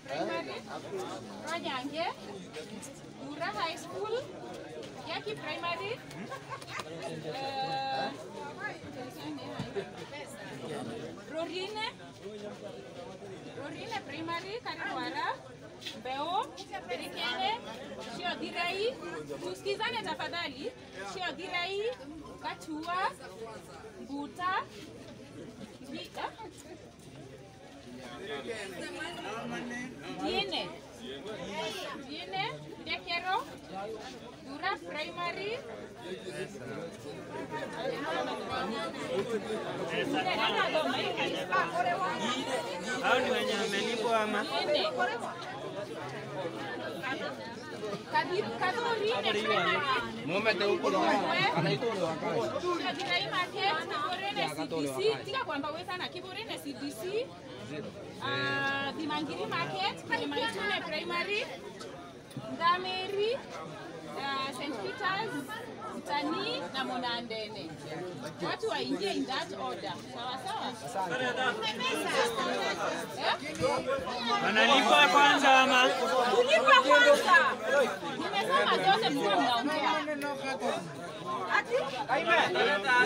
Primary, Rajange, Ura High School, Yaki Primary, Rorine Primary, Kariwara, Beo, Berikene, Shiodirai, tusikizane tafadhali, Shiodirai, Katua, Buta, Diene, Dekero, Dura Primary, Dimangiri Market, Primary, Dameri, St. Peter's, Tani, na Monandene. Watu waingie in that order. Sawa sawa? Wanalipa kwanza ama? Kulipa kwanza. Nimesema zote mko mnaongea. Ati? Amen.